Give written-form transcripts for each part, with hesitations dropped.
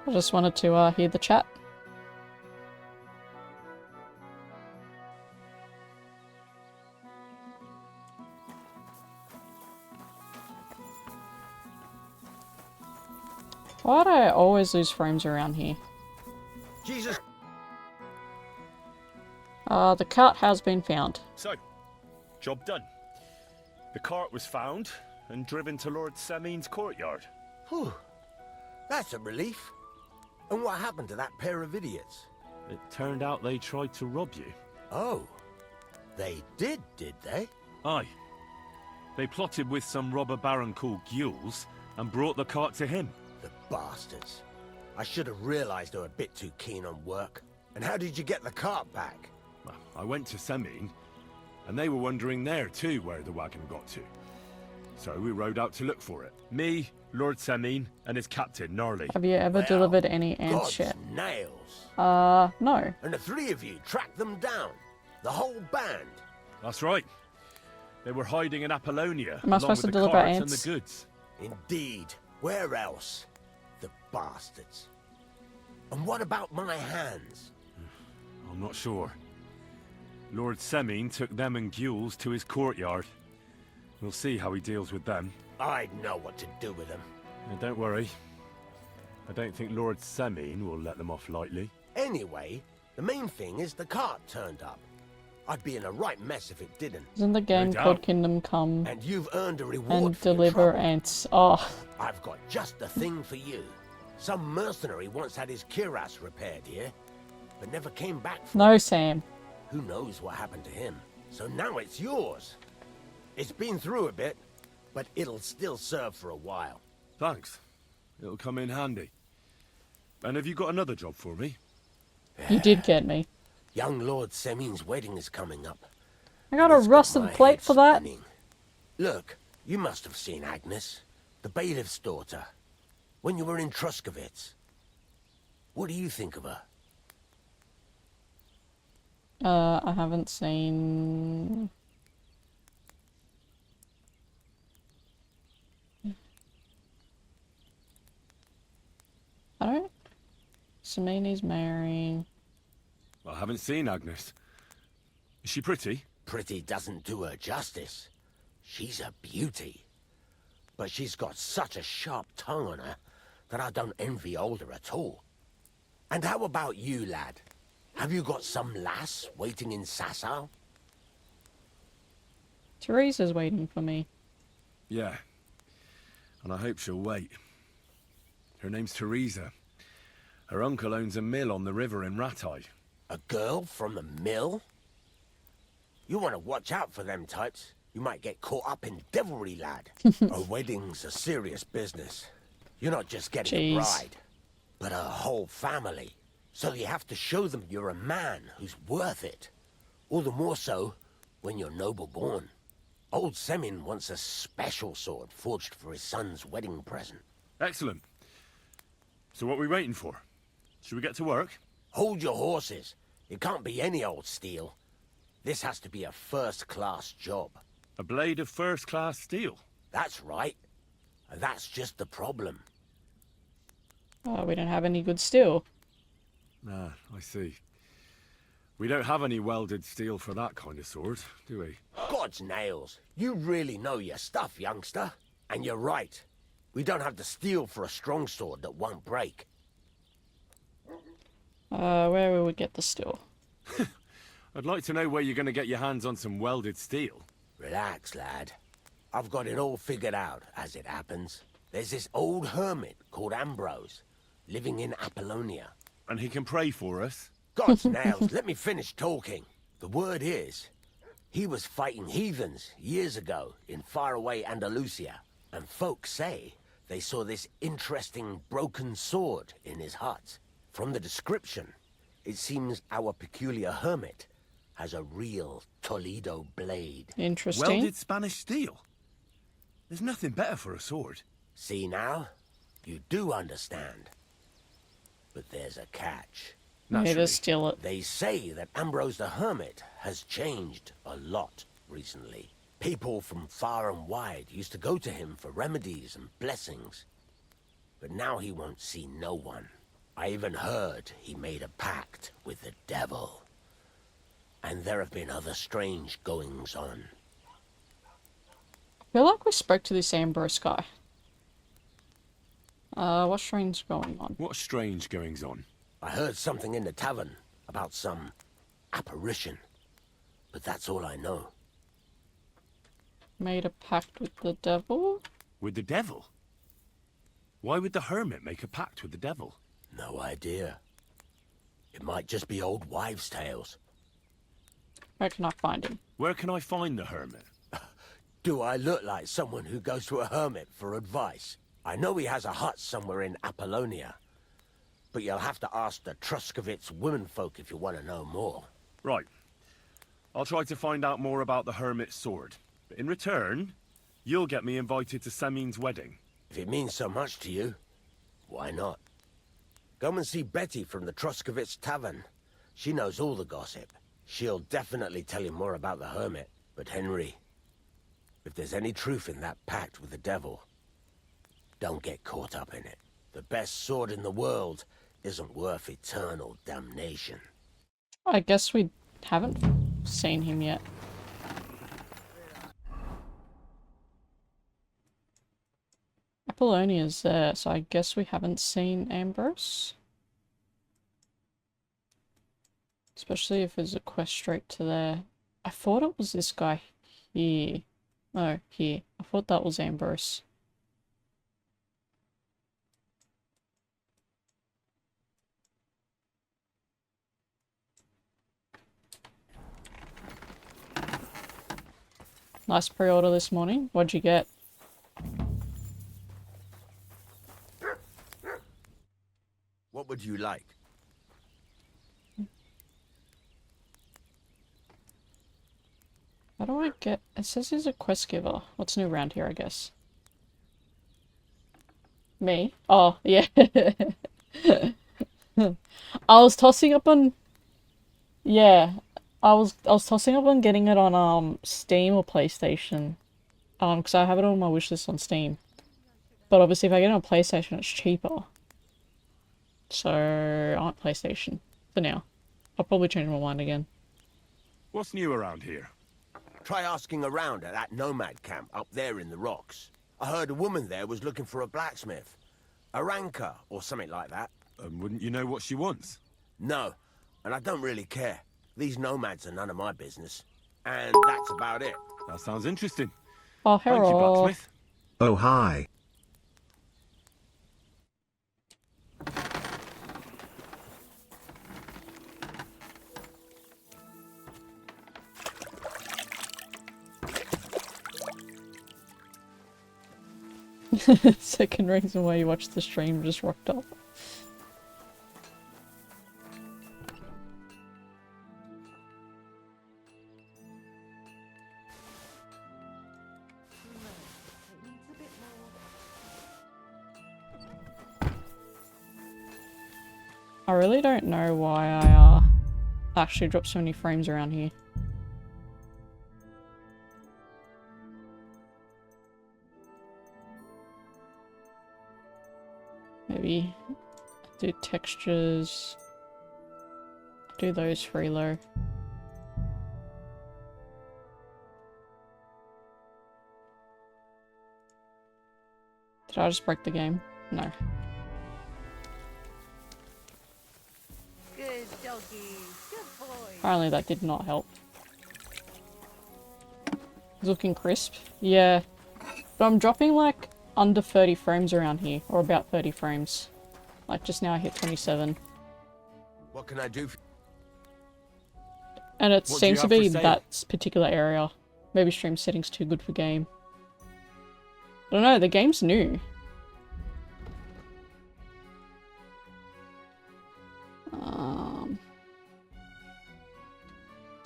I just wanted to hear the chat. Why do I always lose frames around here? Jesus. The cart has been found. So, job done. The cart was found and driven to Lord Semin's courtyard. Whew. That's a relief. And what happened to that pair of idiots? It turned out they tried to rob you. Oh. They did they? Aye. They plotted with some robber baron called Rulz and brought the cart to him. The bastards. I should have realized they were a bit too keen on work. And how did you get the cart back? Well, I went to Semin, and they were wondering there too where the wagon got to. So we rode out to look for it. Me, Lord Semin, and his captain, Gnarly. Have you ever delivered any ants God's yet? nails. No. And the three of you tracked them down. The whole band. That's right. They were hiding in Apollonia, Am I along supposed with to the deliver cart and ants? the goods. Indeed. Where else? The bastards. And what about my hands? I'm not sure. Lord Semin took them and Rulz to his courtyard. We'll see how he deals with them. I'd know what to do with them. And don't worry. I don't think Lord Semin will let them off lightly. Anyway, the main thing is the cart turned up. I'd be in a right mess if it didn't. Isn't the game doubt. called Kingdom Come And you've earned a reward and for your deliver trouble. ants? Oh, I've got just the thing for you. Some mercenary once had his cuirass repaired here, but never came back from no, Sam. Who knows what happened to him? So now it's yours. It's been through a bit, but it'll still serve for a while. Thanks. It'll come in handy. And have you got another job for me? You did get me. Young Lord Semin's wedding is coming up. I got a It's got rusted my plate head for that. spinning. Look, you must have seen Agnes, the bailiff's daughter, when you were in Truskovitz. What do you think of her? I haven't seen... I don't... Samini's marrying... I haven't seen Agnes. Is she pretty? Pretty doesn't do her justice. She's a beauty. But she's got such a sharp tongue on her that I don't envy older at all. And how about you, lad? Have you got some lass waiting in Sasau? Teresa's waiting for me. Yeah. And I hope she'll wait. Her name's Teresa. Her uncle owns a mill on the river in Ratai. A girl from the mill? You want to watch out for them types. You might get caught up in devilry, lad. A wedding's a serious business. You're not just getting a bride, but a whole family. So you have to show them you're a man who's worth it. All the more so when you're noble born. Old Semin wants a special sword forged for his son's wedding present. Excellent. So what are we waiting for? Should we get to work? Hold your horses. It can't be any old steel. This has to be a first-class job. A blade of first-class steel. That's right. And that's just the problem. Oh, we don't have any good steel. Ah, I see. We don't have any welded steel for that kind of sword, do we? God's nails. You really know your stuff, youngster. And you're right. We don't have the steel for a strong sword that won't break. Where will we get the steel? I'd like to know where you're going to get your hands on some welded steel. Relax, lad. I've got it all figured out, as it happens. There's this old hermit called Ambrose, living in Apollonia. And he can pray for us. God's nails, let me finish talking. The word is, he was fighting heathens years ago in faraway Andalusia. And folks say they saw this interesting broken sword in his hut. From the description, it seems our peculiar hermit has a real Toledo blade. Interesting. Welded Spanish steel? There's nothing better for a sword. See now? You do understand. But there's a catch. Maybe to steal it. They say that Ambrose the Hermit has changed a lot recently. People from far and wide used to go to him for remedies and blessings. But now he won't see no one. I even heard he made a pact with the devil. And there have been other strange goings-on. I feel like we spoke to this Ambrose guy. What's strange going on? What strange goings on? I heard something in the tavern about some apparition. But that's all I know. Made a pact with the devil? With the devil? Why would the Hermit make a pact with the devil? No idea. It might just be old wives' tales. Where can I find him? Where can I find the Hermit? Do I look like someone who goes to a hermit for advice? I know he has a hut somewhere in Apollonia. But you'll have to ask the Truskovitz womenfolk if you want to know more. Right. I'll try to find out more about the Hermit's sword. But in return, you'll get me invited to Samin's wedding. If it means so much to you, why not? Come and see Betty from the Truskovitz Tavern. She knows all the gossip. She'll definitely tell you more about the Hermit. But Henry, if there's any truth in that pact with the devil, don't get caught up in it. The best sword in the world isn't worth eternal damnation. I guess we haven't seen him yet. Apollonia's there, so I guess we haven't seen Ambrose. Especially if there's a quest straight to there. I thought it was this guy here. No, here. I thought that was Ambrose. Nice pre-order this morning. What'd you get? What would you like? How do I get... It says he's a quest giver. What's new around here, I guess? Me? Oh, yeah. I was tossing up on... Yeah. I was tossing up on getting it on Steam or PlayStation. Because I have it on my wishlist on Steam. But obviously if I get it on PlayStation it's cheaper. So I want PlayStation for now. I'll probably change my mind again. What's new around here? Try asking around at that nomad camp up there in the rocks. I heard a woman there was looking for a blacksmith. A ranker or something like that. Wouldn't you know what she wants? No, and I don't really care. These nomads are none of my business. And that's about it. That sounds interesting. Oh, Thank you, hello. blacksmith. Oh, hi. Second reason why you watched the stream just rocked up. I really don't know why I actually dropped so many frames around here. Maybe do textures, do those free low. Did I just break the game? No. Good doggy. Good boy. Apparently that did not help. It's looking crisp. Yeah. But I'm dropping like under 30 frames around here. Or about 30 frames. Like just now I hit 27. What can I do for And it What do you seems to have for be sale? that particular area. Maybe stream settings too good for game. I don't know, the game's new.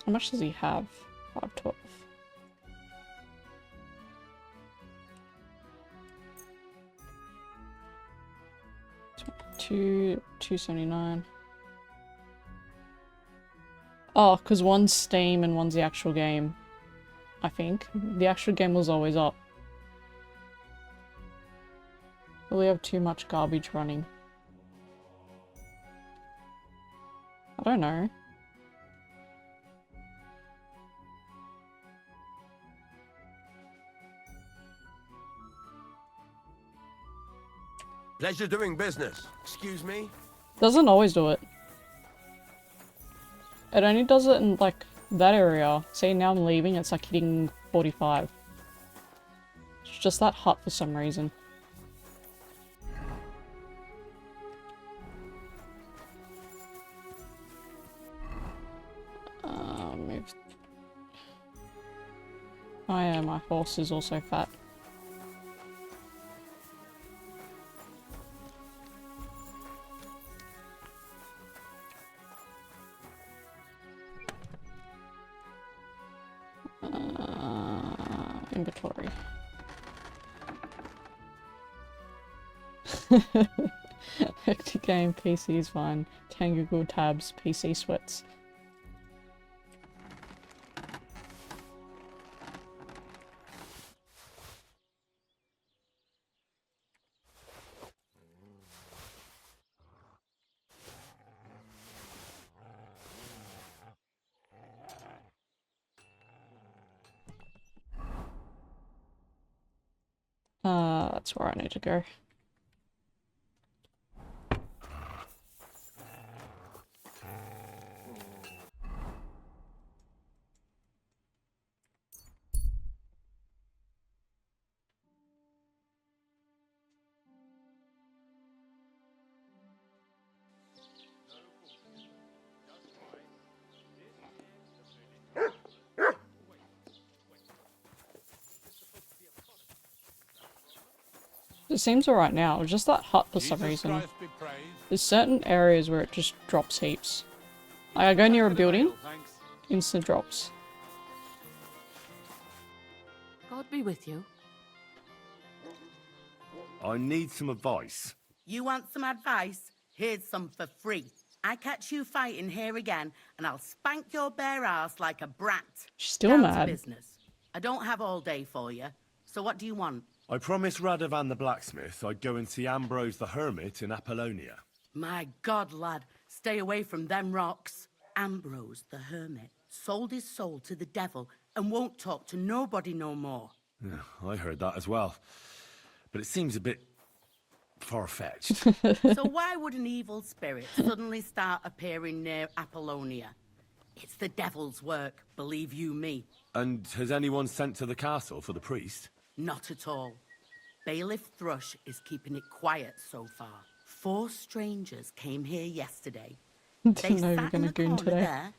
How much does he have? 512. $279. Oh, because one's Steam and one's the actual game. I think. The actual game was always up. But we have too much garbage running. I don't know. Pleasure doing business. Excuse me? Doesn't always do it. It only does it in, like, that area. See, now I'm leaving, it's like hitting 45. It's just that hut for some reason. Move. Oh yeah, my horse is also fat. Inventory. Hectic game, PC is fine. 10 Google tabs, PC sweats. That's where I need to go. It seems alright now, just that hut for some reason. There's certain areas where it just drops heaps. Like, I go near a building, instant drops. God be with you. I need some advice. You want some advice? Here's some for free. I catch you fighting here again, and I'll spank your bare ass like a brat. She's still Down to mad. business. I don't have all day for you, so what do you want? I promised Radovan the blacksmith I'd go and see Ambrose the Hermit in Apollonia. My God, lad, stay away from them rocks. Ambrose the Hermit sold his soul to the devil and won't talk to nobody no more. Yeah, I heard that as well. But it seems a bit far-fetched. So why would an evil spirit suddenly start appearing near Apollonia? It's the devil's work, believe you me. And has anyone sent to the castle for the priest? Not at all. Bailiff Thrush is keeping it quiet so far. 4 strangers came here yesterday. They Didn't know you were sat in gonna the goon corner today. there,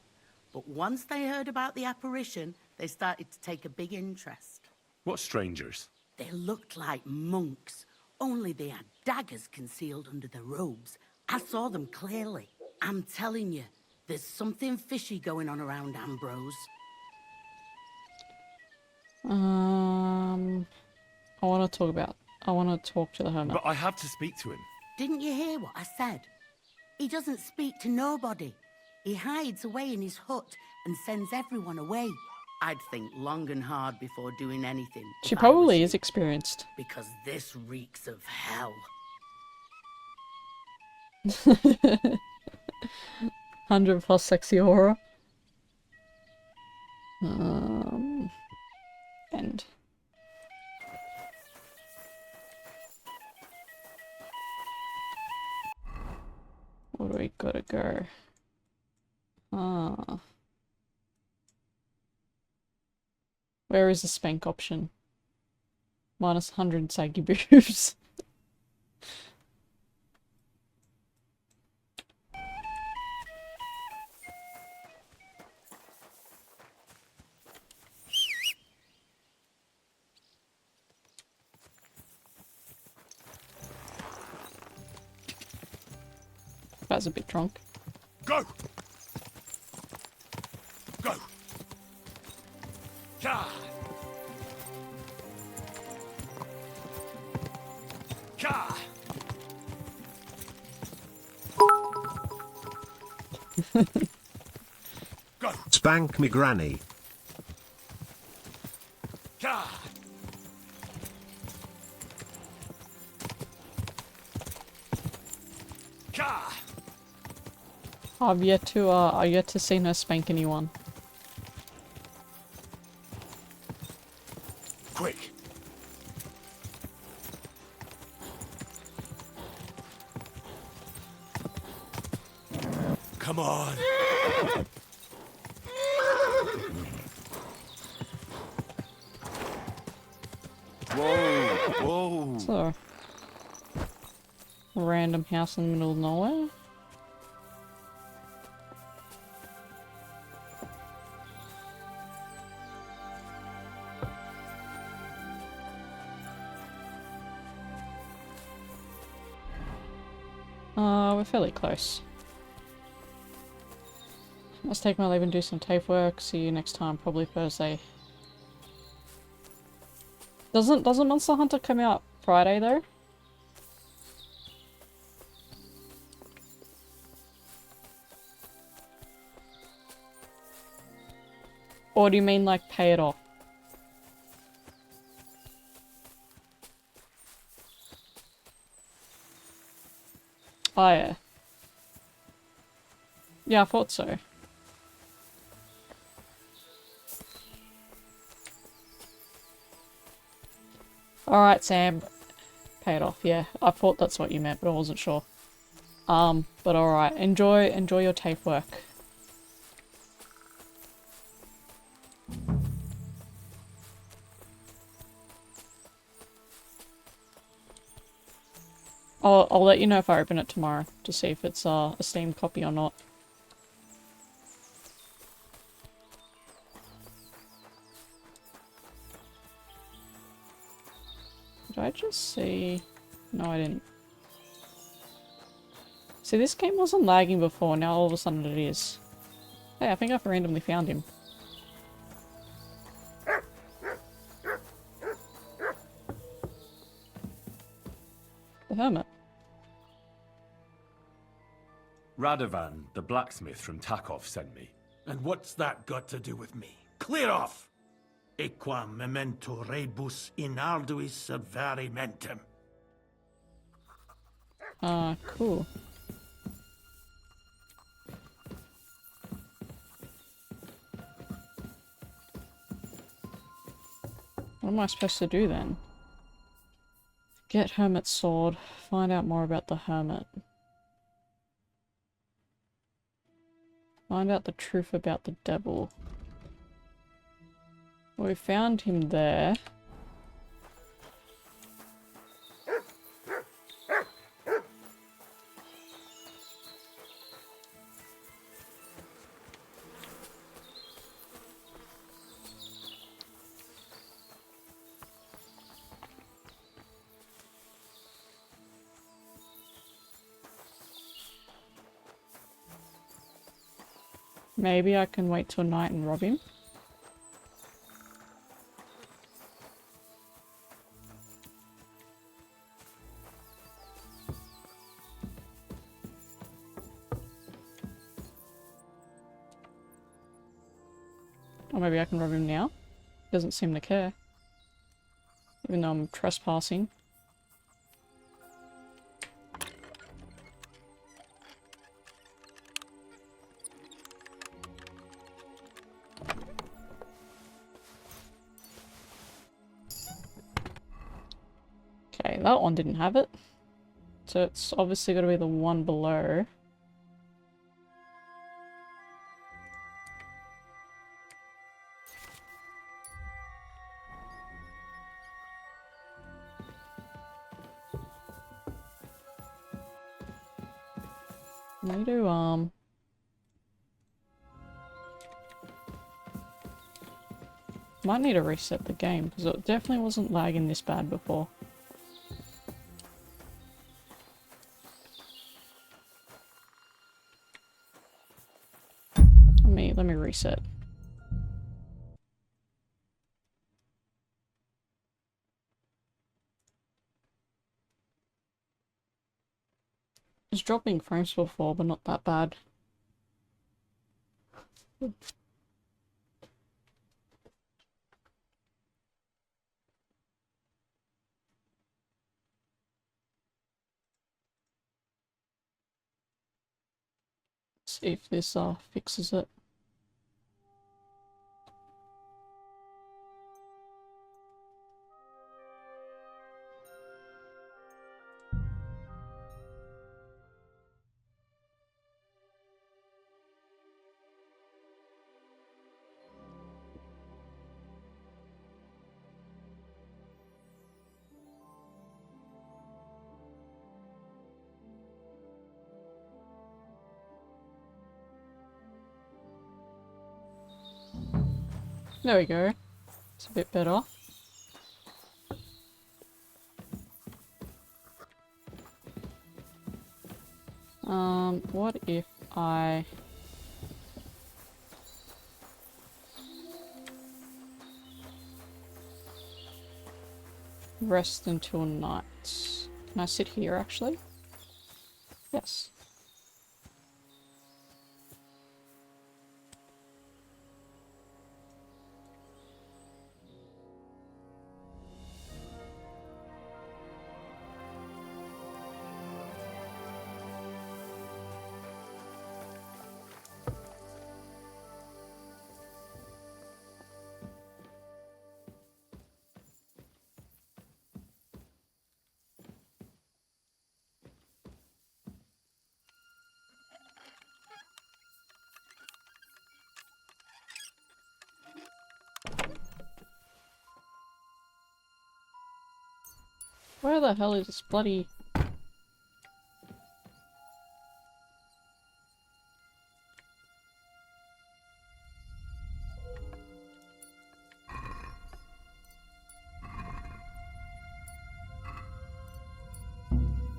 but once they heard about the apparition, they started to take a big interest. What strangers? They looked like monks, only they had daggers concealed under their robes. I saw them clearly. I'm telling you, there's something fishy going on around Ambrose. I want to talk to the hermit. But I have to speak to him. Didn't you hear what I said? He doesn't speak to nobody. He hides away in his hut and sends everyone away. I'd think long and hard before doing anything. She if I probably was is you, experienced. because this reeks of hell. 100+ sexy aura. End. Where do we gotta go? Where is the spank option? Minus 100 saggy boobs. Guy's a bit drunk. Go! Go! Ka! Ka! Go! Spank me granny. Ka! Ka! I've yet to see her spank anyone. Quick! Come on! Whoa! Whoa! It's a random house in the middle of nowhere. We're fairly close. Let's take my leave and do some tape work. See you next time, probably Thursday. Doesn't Monster Hunter come out Friday though? Or do you mean like pay it off? Oh yeah. Yeah, I thought so. Alright, Sam. Pay it off, yeah. I thought that's what you meant, but I wasn't sure. But alright. Enjoy your tape work. I'll let you know if I open it tomorrow to see if it's a Steam copy or not. Did I just see? No, I didn't. See, this game wasn't lagging before, now all of a sudden it is. Hey, I think I've randomly found him. The Hermit. Radovan, the blacksmith from Takov, sent me. And what's that got to do with me? Clear off! Equam memento rebus in arduis avarimentum. Cool. What am I supposed to do then? Get Hermit's sword. Find out more about the Hermit. Find out the truth about the devil. Well, we found him there. Maybe I can wait till night and rob him. Or maybe I can rob him now. Doesn't seem to care. Even though I'm trespassing. Okay, that one didn't have it. So it's obviously got to be the one below. I need to, might need to reset the game, because it definitely wasn't lagging this bad before. Let me reset. It's dropping frames before, but not that bad. See if this fixes it. There we go. It's a bit better. What if I rest until night? Can I sit here actually? Yes. Where the hell is this bloody...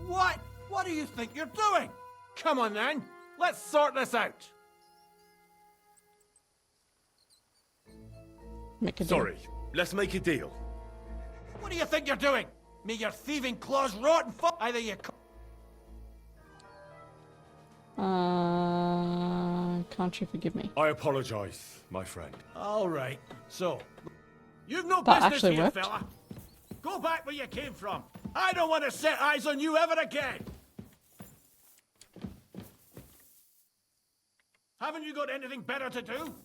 What? What do you think you're doing? Come on then, let's sort this out. Make a deal. Sorry, let's make a deal. What do you think you're doing? Me your thieving claws rotten fuck. Either you can't you forgive me? I apologize, my friend. All right, so you've no That business actually here, worked. fella. Go back where you came from. I don't want to set eyes on you ever again. Haven't you got anything better to do?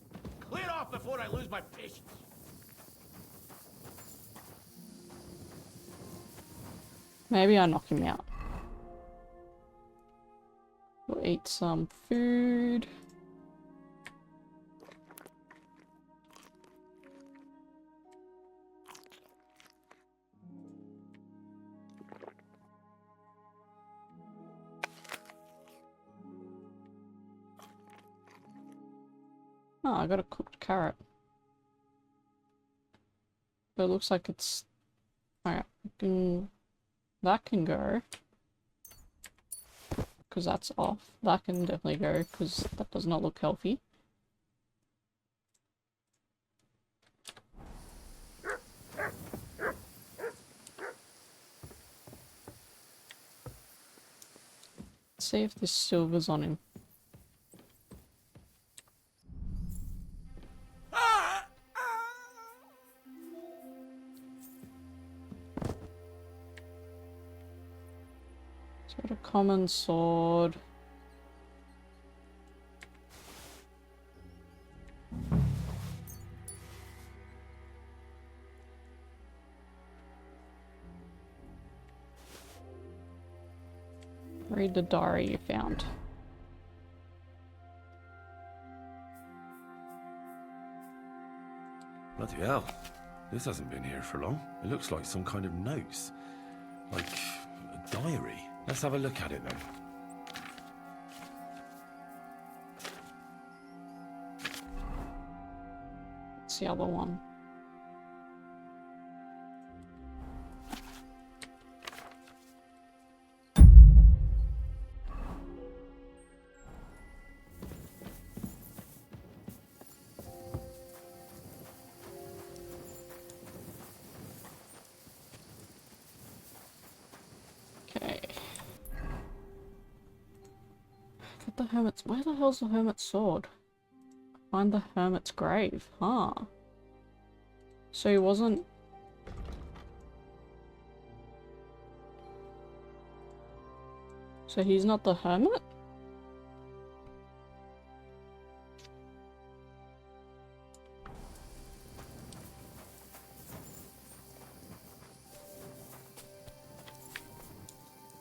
Clear off before I lose my patience. Maybe I knock him out. We'll eat some food. Oh, I got a cooked carrot. But it looks like it's... Alright, that can go. Because that's off. That can definitely go, because that does not look healthy. Let's see if this silver's on him. Got a common sword. Read the diary you found. Bloody hell. This hasn't been here for long. It looks like some kind of notes. Like a diary. Let's have a look at it then. It's the other one. The hermit's... Where the hell's the hermit's sword? Find the hermit's grave. Huh. So he wasn't... So he's not the hermit?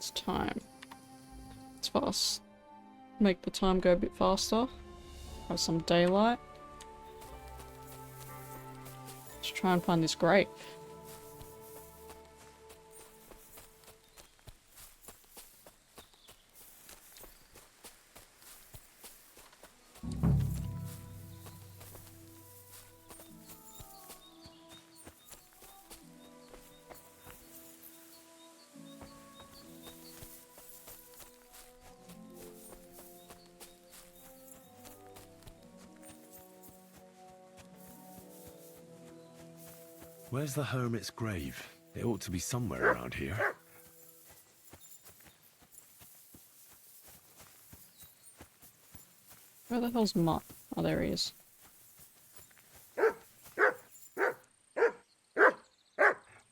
It's time. It's fast. Make the time go a bit faster. Have some daylight. Let's try and find this grave. Where's the Hermit's grave? It ought to be somewhere around here. Where the hell's Mutt? Oh, there he is.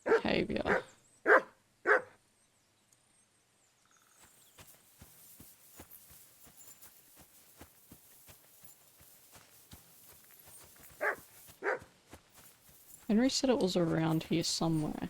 Behavior. Henry said it was around here somewhere.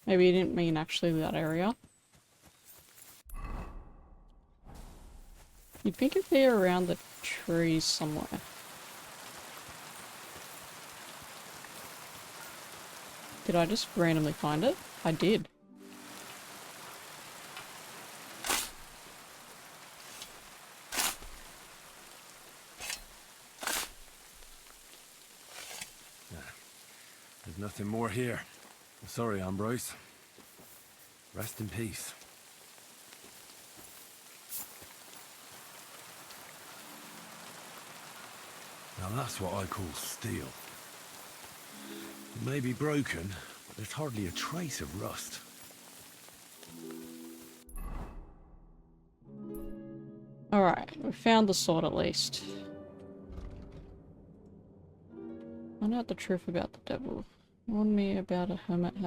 Maybe he didn't mean actually that area. You'd think it'd be around the trees somewhere. Did I just randomly find it? I did. There's nothing more here. Sorry, Ambrose. Rest in peace. Now that's what I call steel. It may be broken, but there's hardly a trace of rust. Alright, we found the sword at least. Find out the truth about the devil. Warn me about a hermit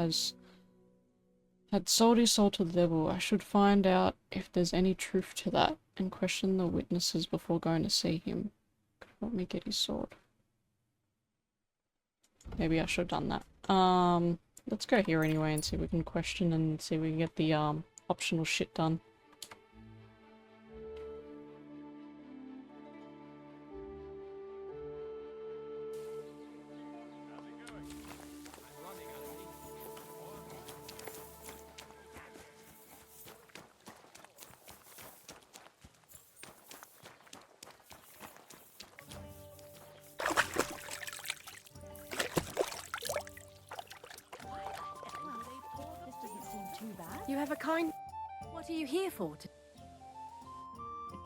had sold his soul to the devil. I should find out if there's any truth to that and question the witnesses before going to see him. Could help me get his sword. Maybe I should have done that. Let's go here anyway and see if we can question and see if we can get the optional shit done. You have a kind... What are you here for?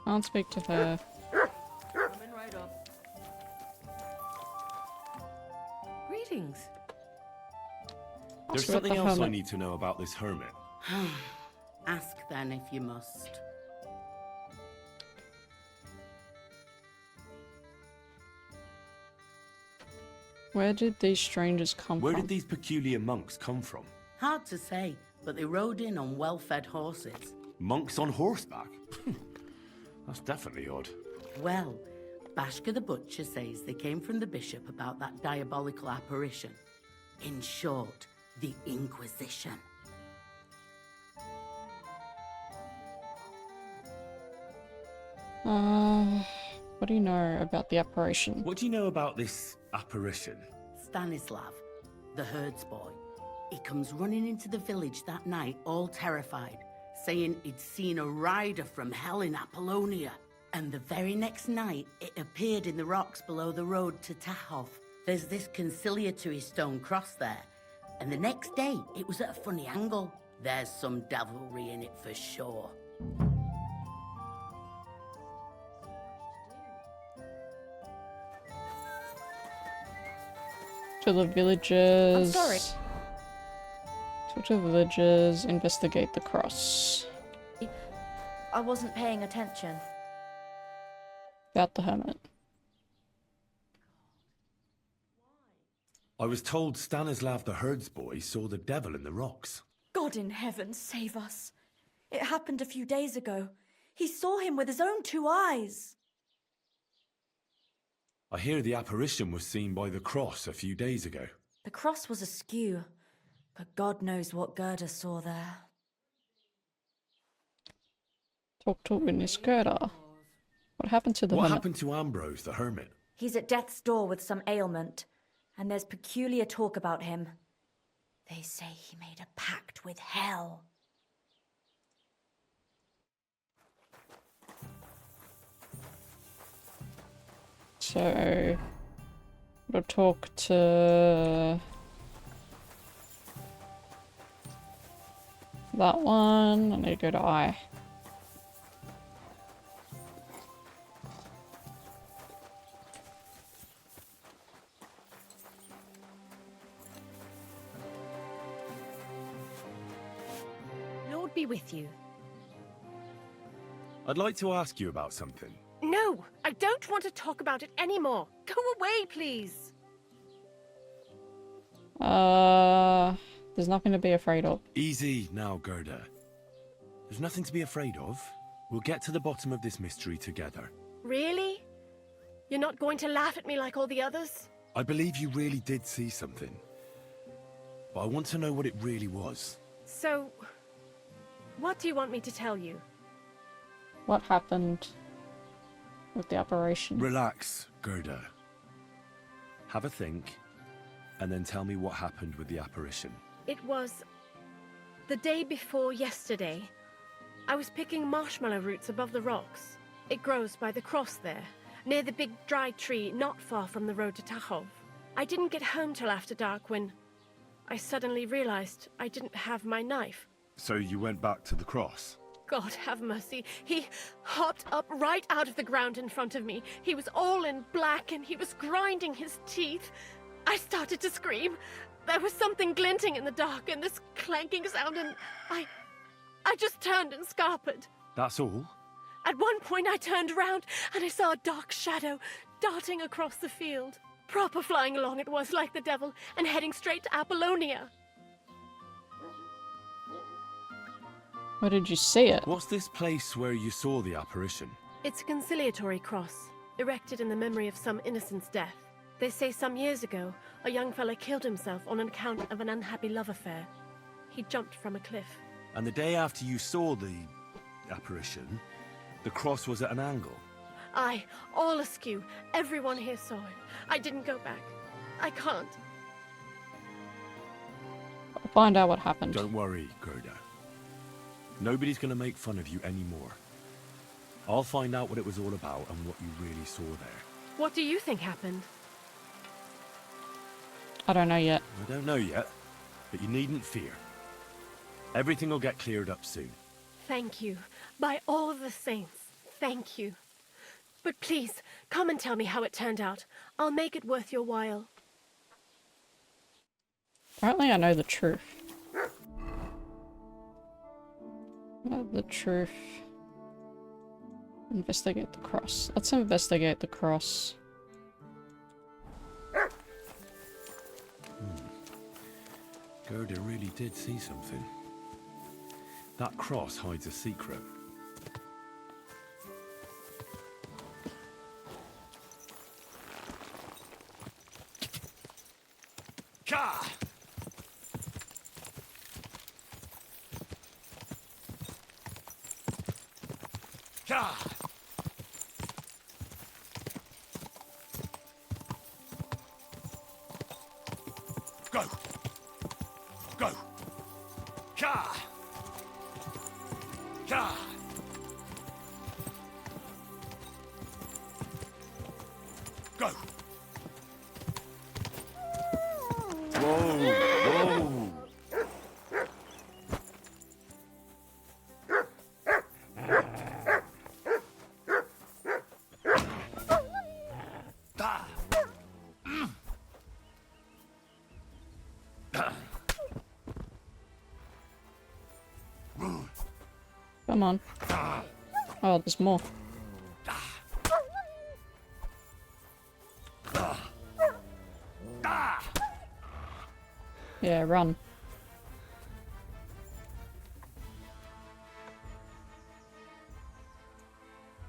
Can't speak to her. Coming right up. Greetings. There's something else I need to know about this hermit. Ask then if you must. Where did these strangers come Where from? did these peculiar monks come from? Hard to say, but they rode in on well-fed horses. Monks on horseback? That's definitely odd. Well, Bashka the Butcher says they came from the bishop about that diabolical apparition. In short, the Inquisition. What do you know about the apparition? What do you know about this apparition? Stanislav, the herds boy. He comes running into the village that night, all terrified, saying he'd seen a rider from hell in Apollonia. And the very next night, it appeared in the rocks below the road to Tahov. There's this conciliatory stone cross there. And the next day, it was at a funny angle. There's some devilry in it for sure. To the villagers. I'm sorry. To the villagers, investigate the cross. I wasn't paying attention. About the hermit. I was told Stanislav the herds boy saw the devil in the rocks. God in heaven save us. It happened a few days ago. He saw him with his own 2 eyes. I hear the apparition was seen by the cross a few days ago. The cross was askew, but God knows what Gerda saw there. Talk to witness Gerda. What happened to the What hermit? happened to Ambrose the hermit? He's at death's door with some ailment, and there's peculiar talk about him. They say he made a pact with hell. So, we'll talk to that one. I need to go to I. Lord be with you. I'd like to ask you about something. No, I don't want to talk about it anymore. Go away, please. There's nothing to be afraid of. Easy now, Gerda. There's nothing to be afraid of. We'll get to the bottom of this mystery together. Really? You're not going to laugh at me like all the others? I believe you really did see something. But I want to know what it really was. So, what do you want me to tell you? What happened with the operation? Relax, Gerda. Have a think, and then tell me what happened with the apparition. It was the day before yesterday. I was picking marshmallow roots above the rocks. It grows by the cross there, near the big dry tree not far from the road to Tachov. I didn't get home till after dark when I suddenly realized I didn't have my knife. So you went back to the cross? God have mercy. He hopped up right out of the ground in front of me. He was all in black and he was grinding his teeth. I started to scream. There was something glinting in the dark and this clanking sound, and I just turned and scarpered. That's all? At one point I turned around and I saw a dark shadow darting across the field. Proper flying along it was, like the devil, and heading straight to Apollonia. Where did you see it? What's this place where you saw the apparition? It's a conciliatory cross, erected in the memory of some innocent's death. They say some years ago, a young fella killed himself on account of an unhappy love affair. He jumped from a cliff. And the day after you saw the apparition, the cross was at an angle. Aye, all askew. Everyone here saw it. I didn't go back. I can't. I'll find out what happened. Don't worry, Gerda. Nobody's gonna make fun of you anymore. I'll find out what it was all about and what you really saw there. What do you think happened? I don't know yet. I don't know yet, but you needn't fear. Everything will get cleared up soon. Thank you. By all the saints, thank you. But please, come and tell me how it turned out. I'll make it worth your while. Apparently I know the truth. The truth. Investigate the cross. Let's investigate the cross. Gerda really did see something. That cross hides a secret. Ka! Ka! Go! Go! Ka! Ka! Go! Whoa! Whoa! Ah! Come on. Oh, there's more. Yeah, run.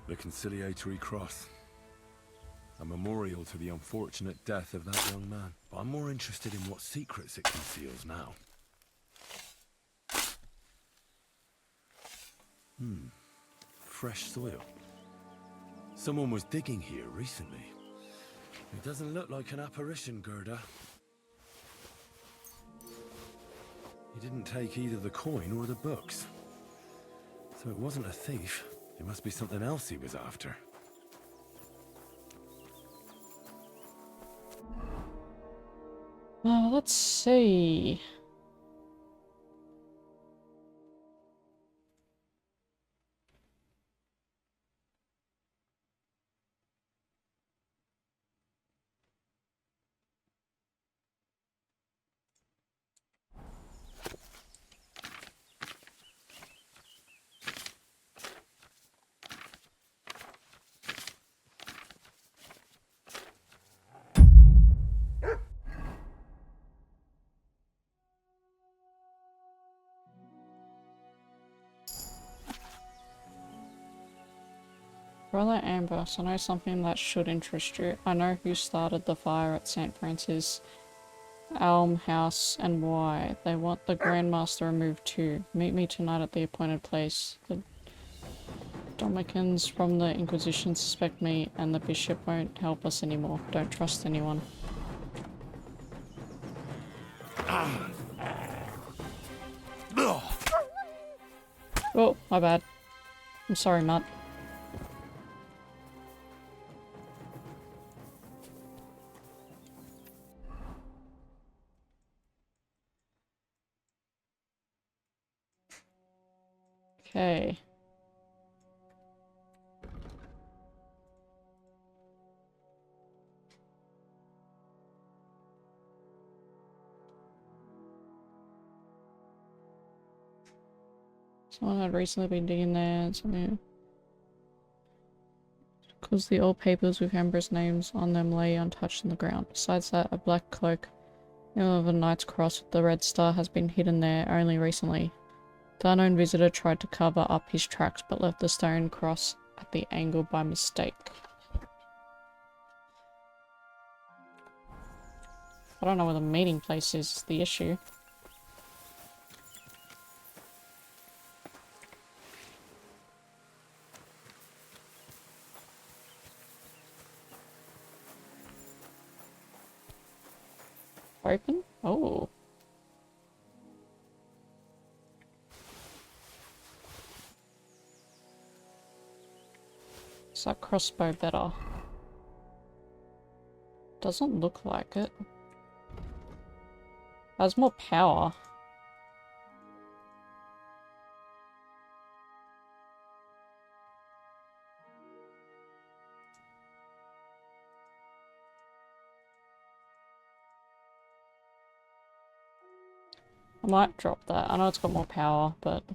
The Conciliatory Cross. A memorial to the unfortunate death of that young man. But I'm more interested in what secrets it conceals now. Fresh soil. Someone was digging here recently. It doesn't look like an apparition, Gerda. He didn't take either the coin or the books. So it wasn't a thief. It must be something else he was after. Let's see. Brother Ambrose, I know something that should interest you. I know who started the fire at St. Francis Almhouse and why. They want the Grandmaster removed too. Meet me tonight at the appointed place. The Dominicans from the Inquisition suspect me, and the Bishop won't help us anymore. Don't trust anyone. Oh, my bad. I'm sorry, Matt. Okay. Someone had recently been digging there and something. Because the old papers with Amber's names on them lay untouched in the ground. Besides that, a black cloak of a knight's cross with the red star has been hidden there only recently. The unknown visitor tried to cover up his tracks but left the stone cross at the angle by mistake. I don't know where the meeting place is the issue. Open? Oh. Is that crossbow better? Doesn't look like it. Has more power. I might drop that. I know it's got more power, but I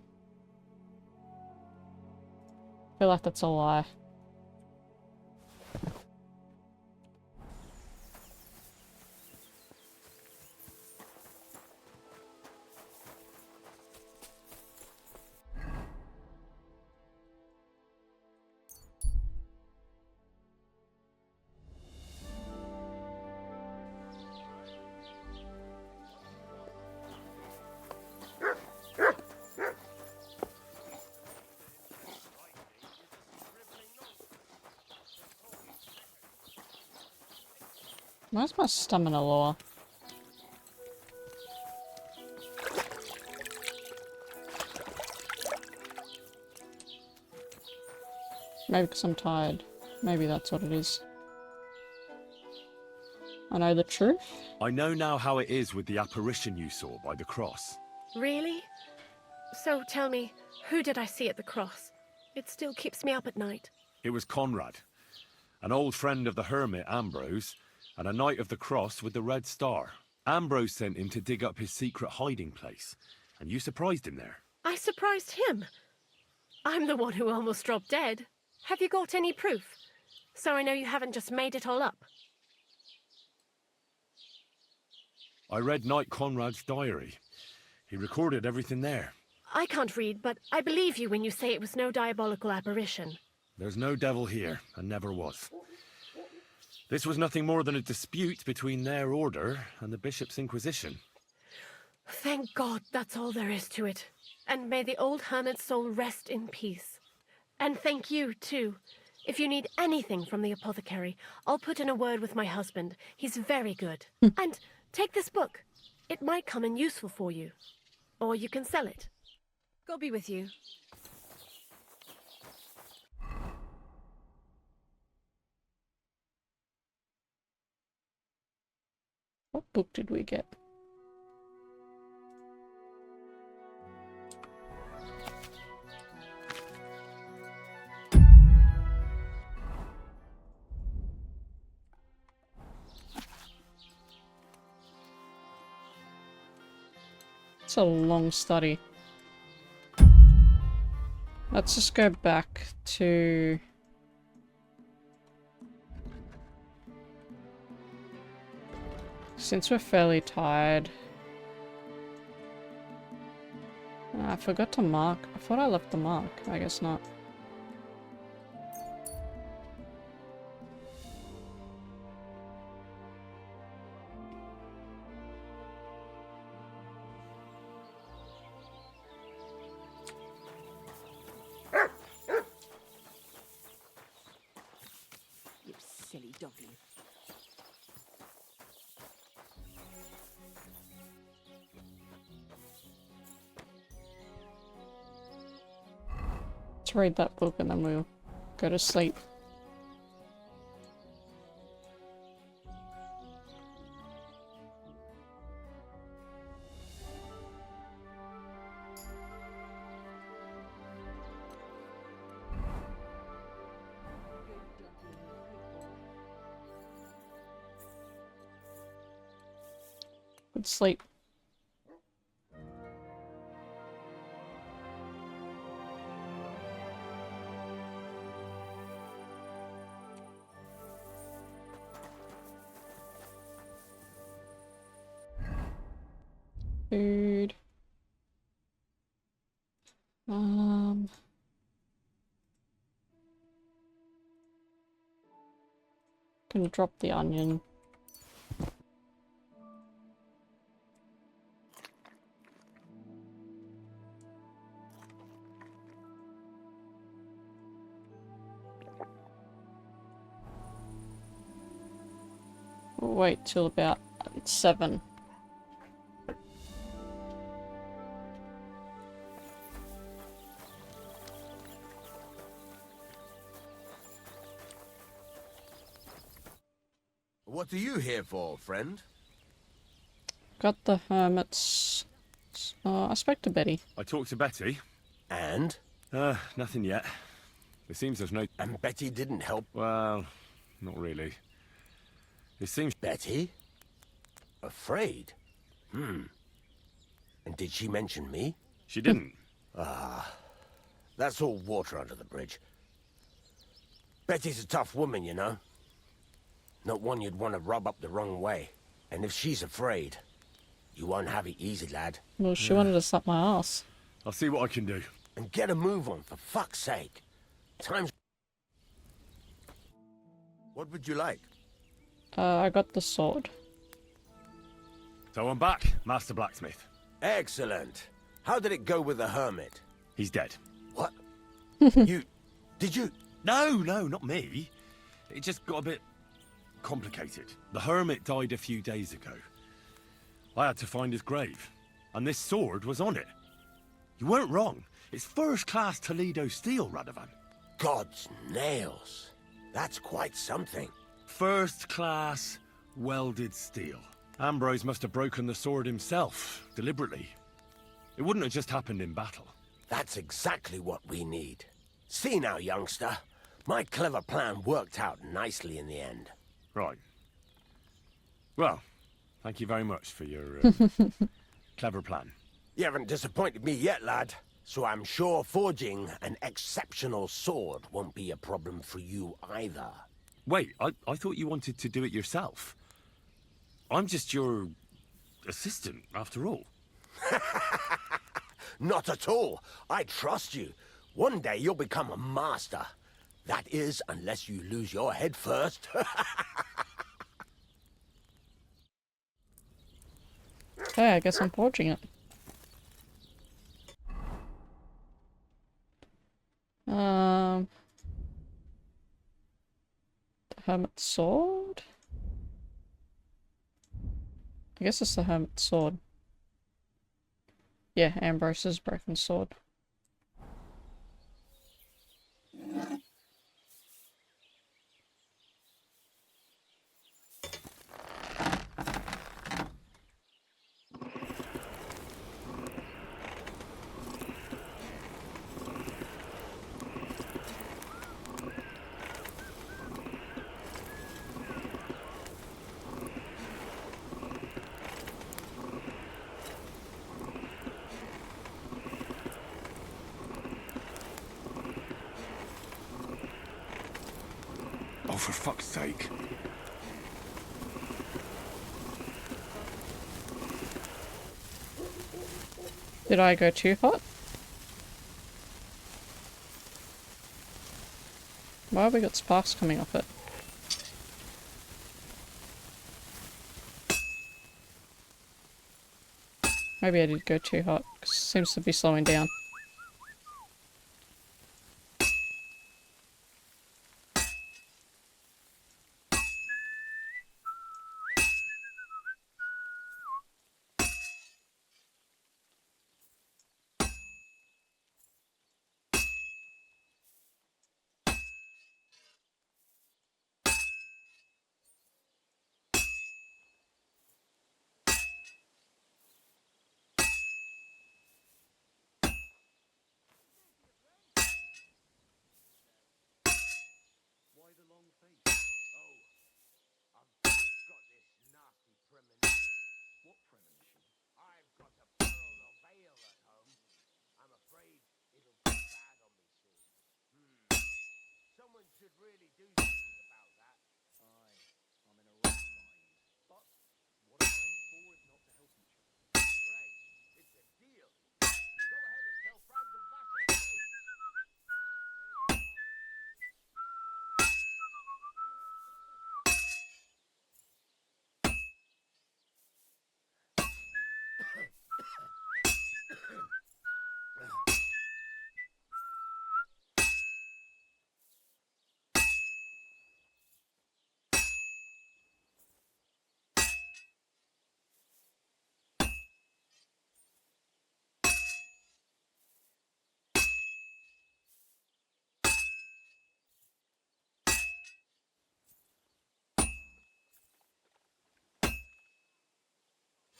feel like that's a lie. Where's my stamina lower? Maybe because I'm tired. Maybe that's what it is. I know the truth. I know now how it is with the apparition you saw by the cross. Really? So tell me, who did I see at the cross? It still keeps me up at night. It was Conrad, an old friend of the Hermit, Ambrose, and a knight of the cross with the red star. Ambrose sent him to dig up his secret hiding place, and you surprised him there. I surprised him. I'm the one who almost dropped dead. Have you got any proof? So I know you haven't just made it all up. I read Knight Conrad's diary. He recorded everything there. I can't read, but I believe you when you say it was no diabolical apparition. There's no devil here, and never was. This was nothing more than a dispute between their order and the Bishop's Inquisition. Thank God that's all there is to it. And may the old hermit's soul rest in peace. And thank you, too. If you need anything from the apothecary, I'll put in a word with my husband. He's very good. And take this book. It might come in useful for you. Or you can sell it. God be with you. What book did we get? It's a long study. Let's just go back to... Since we're fairly tired. I forgot to mark. I thought I left the mark. I guess not. You silly doggy. Let's read that book and then we'll go to sleep. Good sleep. Food. Gonna drop the onion. We'll wait till about 7. What are you here for, friend? Got the Hermit's... I spoke to Betty. I talked to Betty. And? Nothing yet. It seems there's no... And Betty didn't help? Well, not really. It seems... Betty? Afraid? And did she mention me? She didn't. That's all water under the bridge. Betty's a tough woman, you know. Not one you'd want to rub up the wrong way. And if she's afraid, you won't have it easy, lad. Well, she wanted to slap my ass. I'll see what I can do. And get a move on, for fuck's sake. Time's... What would you like? I got the sword. So I'm back, Master Blacksmith. Excellent. How did it go with the Hermit? He's dead. What? Did you... No, not me. It just got a bit complicated. The Hermit died a few days ago. I had to find his grave, and this sword was on it. You weren't wrong. It's first-class Toledo steel, Radovan. God's nails. That's quite something. First-class welded steel. Ambrose must have broken the sword himself, deliberately. It wouldn't have just happened in battle. That's exactly what we need. See now, youngster. My clever plan worked out nicely in the end. Right. Well, thank you very much for your clever plan. You haven't disappointed me yet, lad. So I'm sure forging an exceptional sword won't be a problem for you either. Wait, I thought you wanted to do it yourself. I'm just your assistant, after all. Not at all. I trust you. One day you'll become a master. That is, unless you lose your head first. Okay, I guess I'm forging it. The Hermit sword? I guess it's the Hermit sword. Yeah, Ambrose's broken sword. Oh, for fuck's sake. Did I go too hot? Why have we got sparks coming off it? Maybe I did go too hot, 'cause it seems to be slowing down. Someone should really do something about that. Aye, I'm in a right bind. But what are friends for if not to help each other? Great, it's a deal. Go ahead and tell Franz and Vasher too.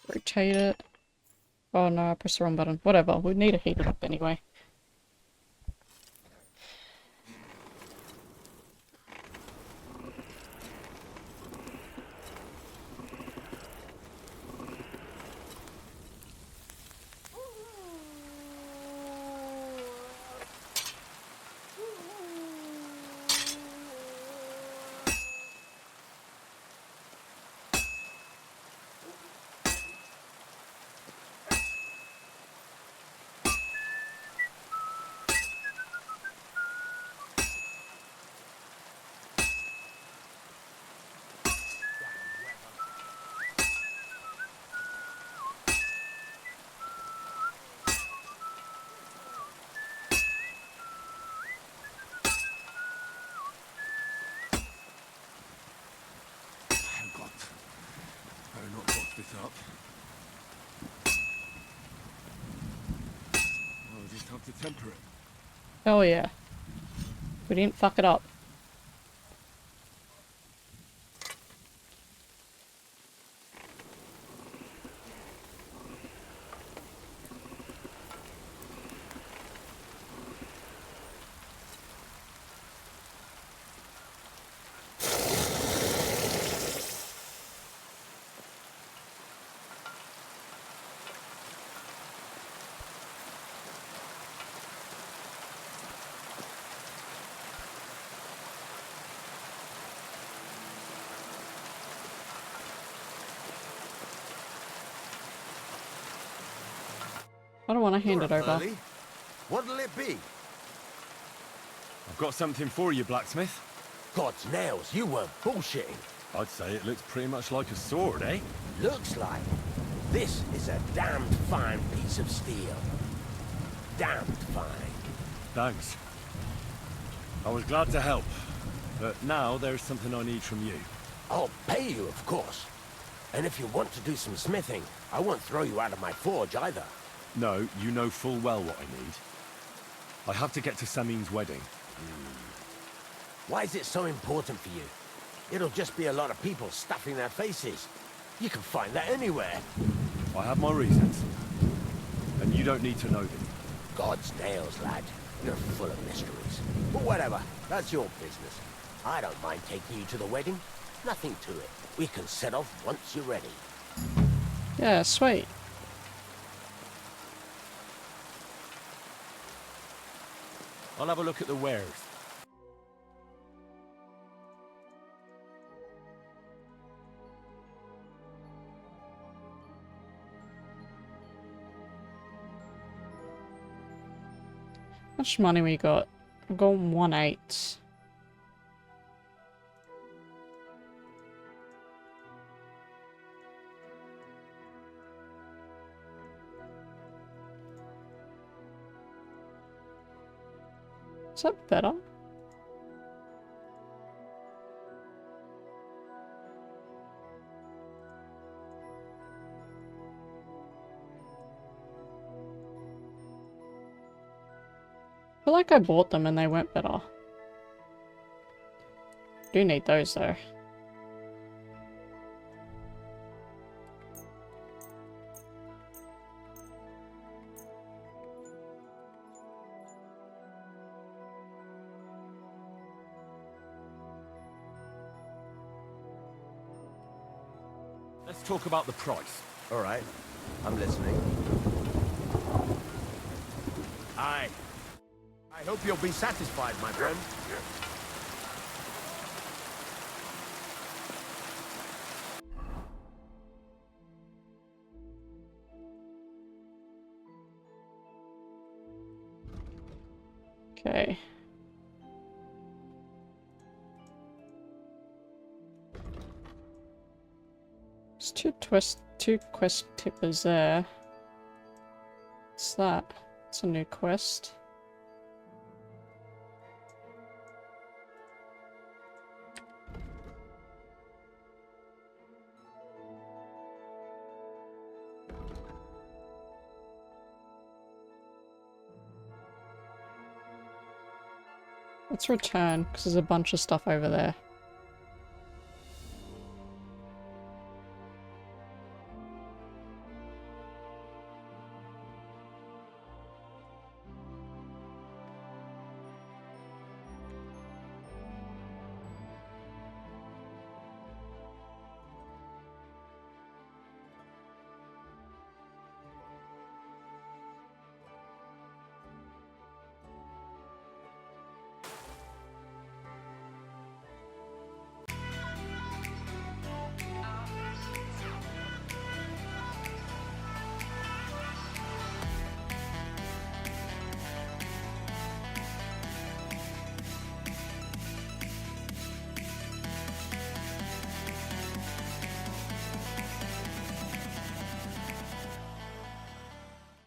Rotate it. Oh no, I pressed the wrong button. Whatever, we need to heat it up anyway. Up. I'll just have to temper it. Hell yeah. We didn't fuck it up. don't want to hand You're it up over. early. What'll it be? I've got something for you, blacksmith. God's nails, you weren't bullshitting. I'd say it looks pretty much like a sword, eh? Looks like. This is a damned fine piece of steel. Damned fine. Thanks. I was glad to help, but now there's something I need from you. I'll pay you, of course. And if you want to do some smithing, I won't throw you out of my forge either. No, you know full well what I need. I have to get to Samin's wedding. Why is it so important for you? It'll just be a lot of people stuffing their faces. You can find that anywhere. I have my reasons. And you don't need to know them. God's nails, lad. You're full of mysteries. But whatever, that's your business. I don't mind taking you to the wedding. Nothing to it. We can set off once you're ready. Yeah, sweet. I'll have a look at the wares. How much money we got? We've got 1/8. Is that better? I feel like I bought them and they weren't better. Do need those though. Let's talk about the price. All right. I'm listening. Aye. I hope you'll be satisfied, my friend. Okay. There's two quest tippers there. What's that? It's a new quest. Let's return, because there's a bunch of stuff over there.